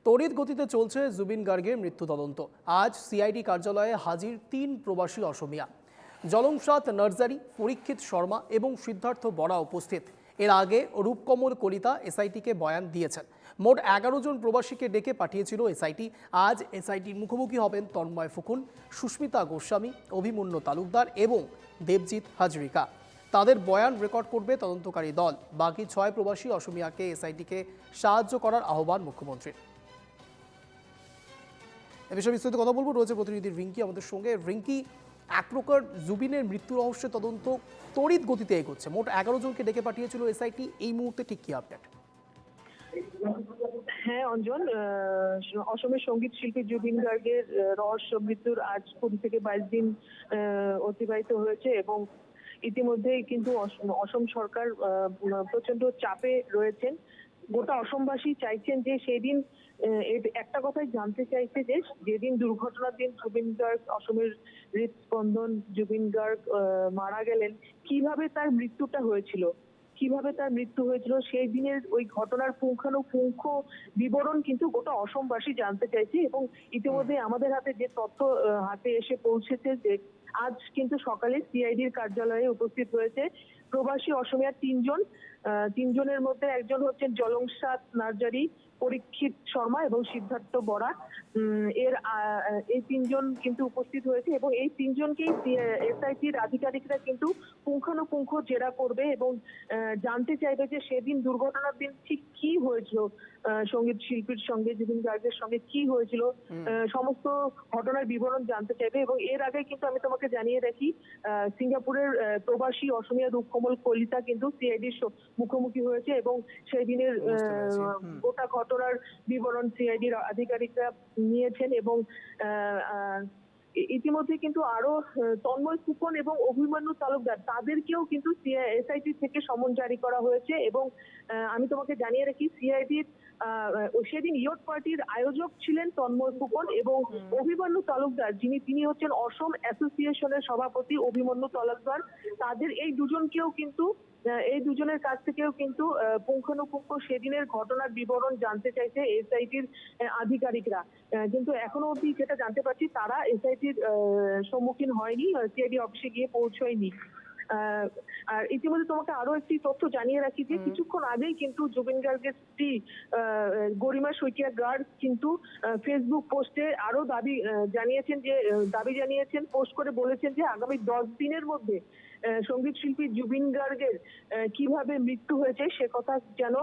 তড়িৎ গতিতে চলছে জুবিন গার্গের মৃত্যু তদন্ত। আজ সিআইডি কার্যালয়ে হাজির ৩ প্রবাসী অসমিয়া। জলংসাদ নার্জারি, পরীক্ষিত শর্মা এবং সিদ্ধার্থ বরা উপস্থিত। এর আগে রূপকমল কলিতা এসআইটিকে বয়ান দিয়েছেন। মোট ১১ জন প্রবাসীকে ডেকে পাঠিয়েছিল এসআইটি। আজ এসআইটির মুখোমুখি হবেন তন্ময় ফুকন, সুস্মিতা গোস্বামী, অভিমন্যু তালুকদার এবং দেবজিৎ হাজরিকা। তাদের বয়ান রেকর্ড করবে তদন্তকারী দল। বাকি ৬ প্রবাসী অসমিয়াকে এসআইটিকে সাহায্য করার আহ্বান মুখ্যমন্ত্রীর। এ বিষয়ে বিস্তারিত কথা বলবো, রয়েছে প্রতিনিধি রিঙ্কি আমাদের সঙ্গে। রিঙ্কি, এক প্রকার জুবিনের মৃত্যু রহস্যের তদন্ত তড়িৎ গতিতে এগোচ্ছে। মোট ১১ জনকে ডেকে পাঠিয়েছিল এসআইটি। এই মুহূর্তে ঠিক কি আপডেট? হ্যাঁ অঞ্জন, অসমের সঙ্গীত শিল্পী জুবিন গার্গের রহস্য মৃত্যুর আজ ২০ থেকে ২২ দিন অতিবাহিত হয়েছে এবং ইতিমধ্যেই কিন্তু অসম সরকার প্রচন্ড চাপে রয়েছেন। গোটা অসমবাসী চাইছেন যে সেদিন একটা কথাই জানতে চাইছে যে যেদিন দুর্ঘটনার দিন জুবিন গার্গ, অসমের হৃদস্পন্দন জুবিন গার্গ মারা গেলেন, কিভাবে তার মৃত্যুটা হয়েছিল, সেই দিনের ওই ঘটনার পুঙ্খানুপুঙ্খ বিবরণ কিন্তু গোটা অসমবাসী জানতে চাইছে। এবং ইতিমধ্যে আমাদের হাতে যে তথ্য হাতে এসে পৌঁছেছে যে আজ কিন্তু সকালে সিআইডির কার্যালয়ে উপস্থিত হয়েছে প্রবাসী অসমিয়া ৩ জন। ৩ জনের মধ্যে একজন হচ্ছেন জলংসাদ নার্জারি, পরীক্ষিত শর্মা এবং সিদ্ধার্থ বরা। এই ৩ জন কিন্তু উপস্থিত হয়েছে এবং এই ৩ জনকেই এসআইটির আধিকারিকরা কিন্তু পুঙ্খানুপুঙ্খ জেরা করবে এবং জানতে চাইবে যে সেদিন দুর্ঘটনার দিন ঠিক কি হয়েছিল, সঙ্গীত শিল্পীর সঙ্গে জুবিন গার্গের সঙ্গে কি হয়েছিল, সমস্ত ঘটনার বিবরণ জানতে চাইবে। এবং এর আগে কিন্তু আমি তোমাকে জানিয়ে রাখি, সিঙ্গাপুরের প্রবাসী অসমিয়া রূপকমল কলিতা কিন্তু সিআইডির মুখোমুখি হয়েছে এবং সেই দিনের গোটা ঘটনার বিবরণ সিআইডির আধিকারিকরা নিয়েছেন। এবং ইতিমধ্যে কিন্তু আরো তন্ময় ফুকন এবং অভিমন্যু তালুকদার, তাদেরকেও কিন্তু এসআইটি থেকে সমন জারি করা হয়েছে। এবং আমি তোমাকে জানিয়ে রাখি, সিআইডির সেদিন ইয়ট পার্টির আয়োজক ছিলেন তন্ময় ফুকন এবং অভিমন্যু তালুকদার, তিনি হচ্ছেন অসম অ্যাসোসিয়েশনের সভাপতি অভিমন্যু তালুকদার। তাদের এই দুজনের কাছ থেকেও কিন্তু পুঙ্খানুপুঙ্খ সেদিনের ঘটনার বিবরণ জানতে চাইছে এসআইটির আধিকারিকরা। কিন্তু এখনো অবধি যেটা জানতে পারছি, তারা এসআইটির সম্মুখীন হয়নি, সিআইডি অফিসে গিয়ে পৌঁছয়নি। আর ইতিমধ্যে তোমাকে আরো একটি তথ্য জানিয়ে রাখি যে কিছুক্ষণ আগেই কিন্তু জুবিন গার্গের স্ত্রী গরিমা শইকিয়া গার্গ কিন্তু ফেসবুক পোস্টে আরো দাবি জানিয়েছেন, পোস্ট করে বলেছেন যে আগামী ১০ দিনের মধ্যে সঙ্গীত শিল্পী জুবিন গার্গের কিভাবে মৃত্যু হয়েছে সে কথা যেন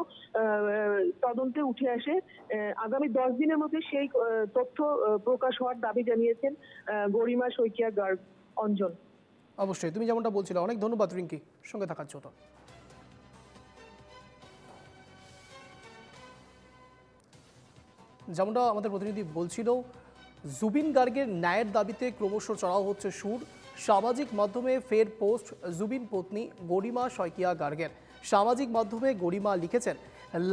তদন্তে উঠে আসে। আগামী ১০ দিনের মধ্যে সেই তথ্য প্রকাশ হওয়ার দাবি জানিয়েছেন গরিমা শইকিয়া গার্গ। অঞ্জন, অবশ্যই তুমি যেমনটা বলছিলে, অনেক ধন্যবাদ রিঙ্কি সঙ্গে থাকার জন্য। যেমনটা আমাদের প্রতিনিধি বলছিল, জুবিন গার্গের ন্যায়ের দাবিতে ক্রমশ চড়াও হচ্ছে সুর। সামাজিক মাধ্যমে ফের পোস্ট জুবিন পত্নী গরিমা শইকিয়া গার্গের। সামাজিক মাধ্যমে গরিমা লিখেছেন,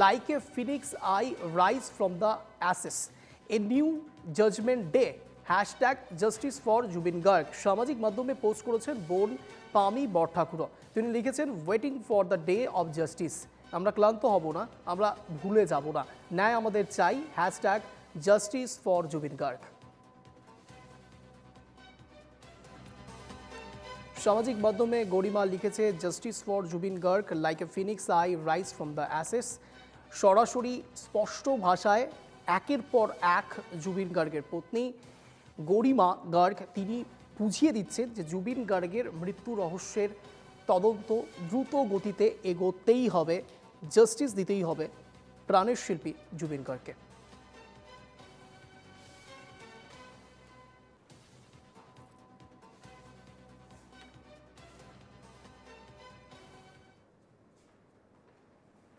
like a phoenix I rise from the ashes, a new judgment day, hashtag justice for Zubeen Garg. সামাজিক মাধ্যমে পোস্ট করেছেন বোন পামি বরঠাকুর। তিনি লিখেছেন, waiting for the day of justice, আমরা ক্লান্ত হব না, আমরা ভুলে যাব না, ন্যায় আমাদের চাই, hashtag justice for Zubeen Garg. সামাজিক মাধ্যমে গরিমা লিখেছে, justice for Zubeen Garg, like a phoenix I rise from the ashes. সরাসরি স্পষ্ট ভাষায় একের পর এক জুবিন গার্গের পত্নী গরিমা গার্গ তিনি বুঝিয়ে দিচ্ছেন যে জুবিন গার্গের মৃত্যু রহস্যের তদন্ত দ্রুত গতিতে এগোতেই হবে, জাস্টিস দিতেই হবে প্রাণের শিল্পী জুবিন গার্গকে।